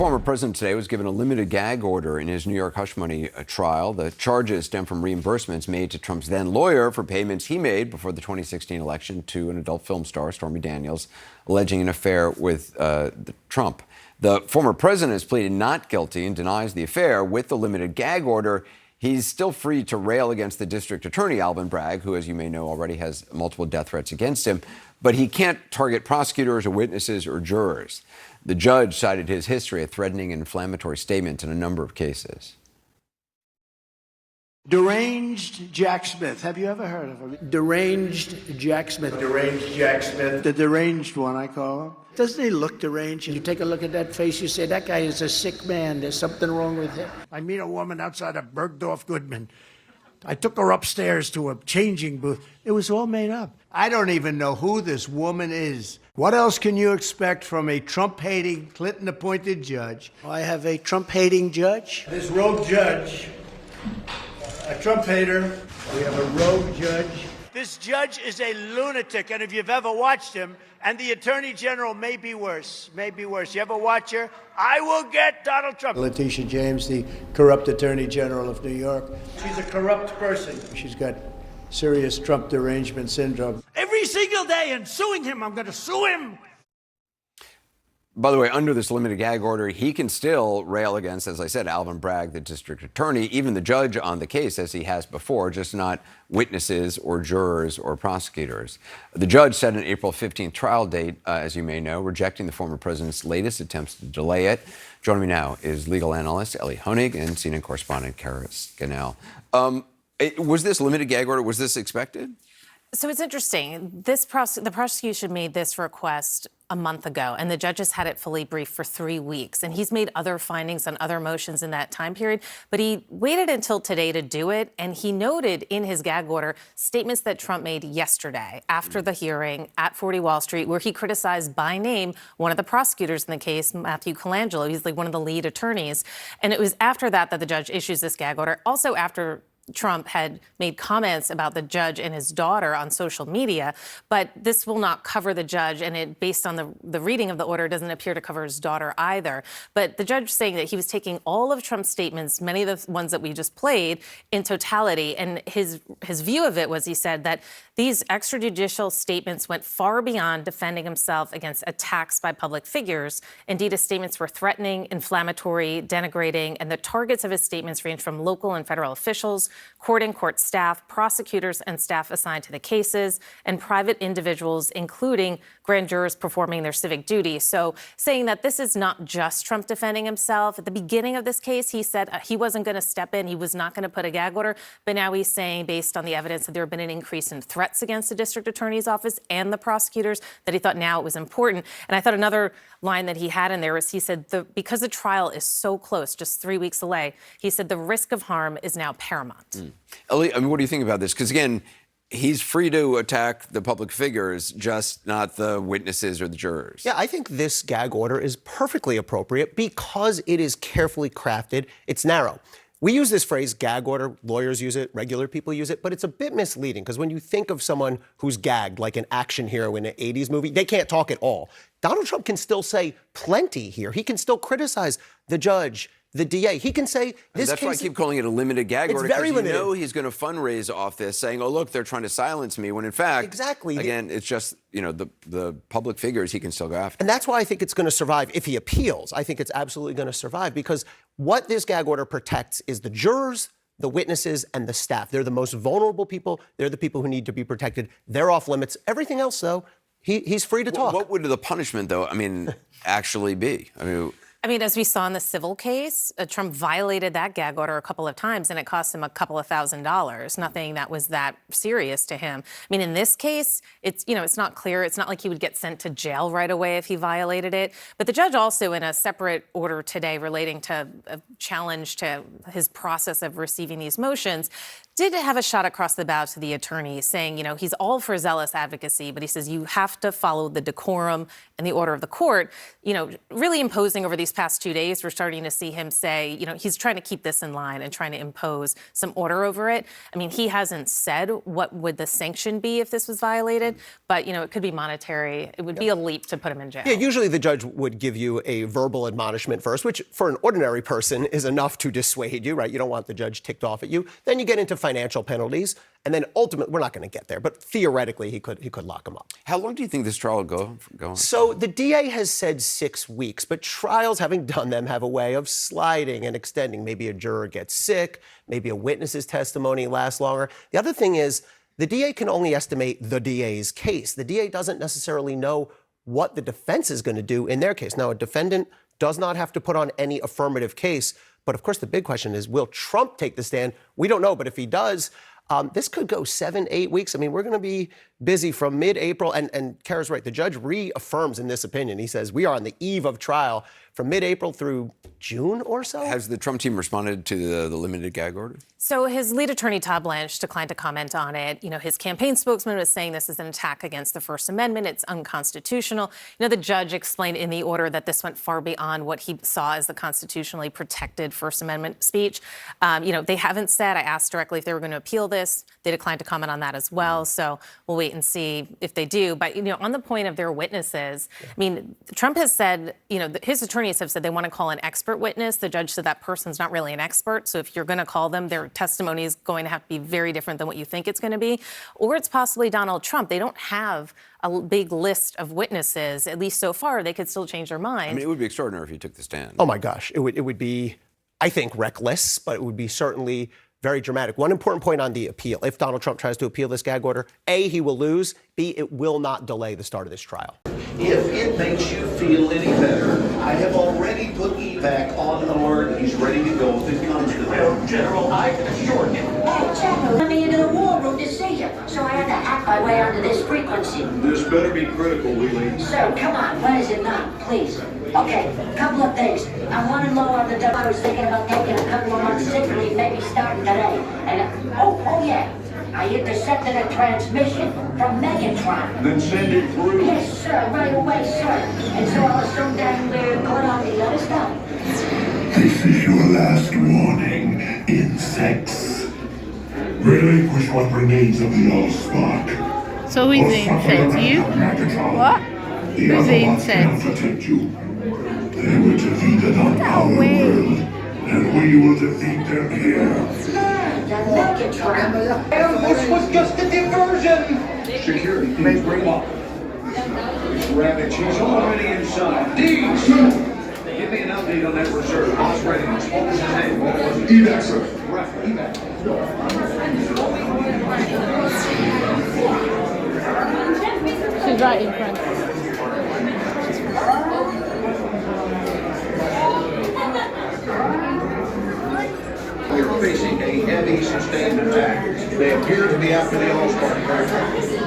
former president today was given a limited gag order in his New York hush money trial. The charges stem from reimbursements made to Trump's then lawyer for payments he made before the 2016 election to an adult film star, Stormy Daniels, alleging an affair with Trump. The former president has pleaded not guilty and denies the affair. With the limited gag order, he's still free to rail against the district attorney, Alvin Bragg, who, as you may know, already has multiple death threats against him. But he can't target prosecutors or witnesses or jurors. The judge cited his history of threatening and inflammatory statements in a number of cases. Deranged Jack Smith. Have you ever heard of him? Deranged Jack Smith. Deranged Jack Smith. The deranged one, I call him. Doesn't he look deranged? You take a look at that face, you say, that guy is a sick man. There's something wrong with him. I meet a woman outside of Bergdorf Goodman. I took her upstairs to a changing booth. It was all made up. I don't even know who this woman is. What else can you expect from a Trump-hating, Clinton-appointed judge? I have a Trump-hating judge. This rogue judge, a Trump hater. We have a rogue judge. This judge is a lunatic, and if you've ever watched him, and the Attorney General may be worse. You ever watch her? I will get Donald Trump. Letitia James, the corrupt Attorney General of New York. She's a corrupt person. She's got serious Trump derangement syndrome. Every single day, and suing him, I'm going to sue him. By the way, under this limited gag order, he can still rail against, as I said, Alvin Bragg, the district attorney, even the judge on the case, as he has before, just not witnesses or jurors or prosecutors. The judge set an April 15th trial date, as you may know, rejecting the former president's latest attempts to delay it. Joining me now is legal analyst Ellie Honig and CNN correspondent Kara Scannell. Was this limited gag order, was this expected? So it's interesting. The prosecution made this request a month ago, and the judge has had it fully briefed for 3 weeks. And he's made other findings on other motions in that time period, but he waited until today to do it. And he noted in his gag order statements that Trump made yesterday after the hearing at 40 Wall Street, where he criticized by name one of the prosecutors in the case, Matthew Colangelo. He's like one of the lead attorneys. And it was after that that the judge issues this gag order. Also after Trump had made comments about the judge and his daughter on social media, but this will not cover the judge, and it, based on the reading of the order, doesn't appear to cover his daughter either. But the judge saying that he was taking all of Trump's statements, many of the ones that we just played, in totality, and his view of it was, he said, that these extrajudicial statements went far beyond defending himself against attacks by public figures. Indeed, his statements were threatening, inflammatory, denigrating, and the targets of his statements range from local and federal officials, court and court staff, prosecutors and staff assigned to the cases, and private individuals, including grand jurors performing their civic duty. So saying that this is not just Trump defending himself. At the beginning of this case, he said he wasn't going to step in. He was not going to put a gag order. But now he's saying, based on the evidence, that there have been an increase in threats against the district attorney's office and the prosecutors, that he thought now it was important. And I thought another line that he had in there was, he said, because the trial is so close, just 3 weeks away, he said the risk of harm is now paramount. Ellie, I mean, what do you think about this? Because, again, he's free to attack the public figures, just not the witnesses or the jurors. Yeah, I think this gag order is perfectly appropriate because it is carefully crafted. It's narrow. We use this phrase, gag order. Lawyers use it. Regular people use it. But it's a bit misleading because when you think of someone who's gagged, like an action hero in an 80s movie, they can't talk at all. Donald Trump can still say plenty here. He can still criticize the judge, the DA. He can say this. That's why I keep calling it a limited gag order. It's very limited. You know he's going to fundraise off this, saying, "Oh, look, they're trying to silence me." When in fact, exactly. Again, it's just the public figures he can still go after. And that's why I think it's going to survive if he appeals. I think it's absolutely going to survive because what this gag order protects is the jurors, the witnesses, and the staff. They're the most vulnerable people. They're the people who need to be protected. They're off limits. Everything else, though, he's free to talk. What would the punishment, though, actually be? I mean, as we saw in the civil case, Trump violated that gag order a couple of times, and it cost him a couple of $1,000s. Nothing that was that serious to him. I mean, in this case, it's not clear. It's not like he would get sent to jail right away if he violated it. But the judge also, in a separate order today relating to a challenge to his process of receiving these motions, did have a shot across the bow to the attorney saying, you know, he's all for zealous advocacy, but he says you have to follow the decorum and the order of the court. You know, really imposing over these past 2 days, we're starting to see him say, you know, he's trying to keep this in line and trying to impose some order over it. I mean, he hasn't said what would the sanction be if this was violated, but, you know, it could be monetary. It would be a leap to put him in jail. Yeah, usually the judge would give you a verbal admonishment first, which for an ordinary person is enough to dissuade you, right? You don't want the judge ticked off at you. Then you get into financial penalties, and then ultimately, we're not going to get there, but theoretically, he could lock him up. How long do you think this trial will go on? So the DA has said 6 weeks, but trials, having done them, have a way of sliding and extending. Maybe a juror gets sick, maybe a witness's testimony lasts longer. The other thing is, the DA can only estimate the DA's case. The DA doesn't necessarily know what the defense is going to do in their case. Now, a defendant does not have to put on any affirmative case, but of course the big question is, will Trump take the stand? We don't know, but if he does, this could go 7, 8 weeks. I mean, we're going to be busy from mid-April, and Kara's right, the judge reaffirms in this opinion. He says we are on the eve of trial from mid-April through June or so. Has the Trump team responded to the limited gag order? So his lead attorney, Todd Blanche, declined to comment on it. You know, his campaign spokesman was saying this is an attack against the First Amendment. It's unconstitutional. You know, the judge explained in the order that this went far beyond what he saw as the constitutionally protected First Amendment speech. You know, they haven't said, I asked directly if they were going to appeal this. They declined to comment on that as well. So we'll wait and see if they do. But, you know, on the point of their witnesses, I mean, Trump has said, you know, his attorneys have said they want to call an expert witness. The judge said that person's not really an expert. So if you're going to call them, their testimony is going to have to be very different than what you think it's going to be. Or it's possibly Donald Trump. They don't have a big list of witnesses, at least so far. They could still change their mind. I mean, it would be extraordinary if he took the stand. Oh, my gosh. It would be, I think, reckless, but it would be certainly very dramatic. One important point on the appeal. If Donald Trump tries to appeal this gag order, A, he will lose. B, it will not delay the start of this trial. If it makes you feel any better, I have already put evac on alert. He's ready to go if it comes to that. General, I can assure you. Hey, General, let me into the war room to see you, so I had to hack my way onto this frequency. This better be critical, Wheelie. Sir, come on, what is it now, please? Okay, couple of things. I'm running low on the dough. I was thinking about taking a couple of months sick leave, maybe starting today. And, oh yeah, I intercepted a transmission from Megatron. Then send it through. Yes, sir, right away, sir. And so I'll assume that we're good on the other stuff. This is your last warning, insects. Relinquish what remains of the Allspark. So who's the insect? You? What? Who's the insect? Protect you. They were defeated on our world, and we will defeat them here. The Megatron. This was just a diversion. Security, may bring up. Rabbit, she's already inside. Deeds! Give me an update on that reserve. Boss readiness. What was his name? What was it? Evac, sir. Right, evac. She's right in front. We are facing a heavy sustained attack. They appear to be after the Allspark craft.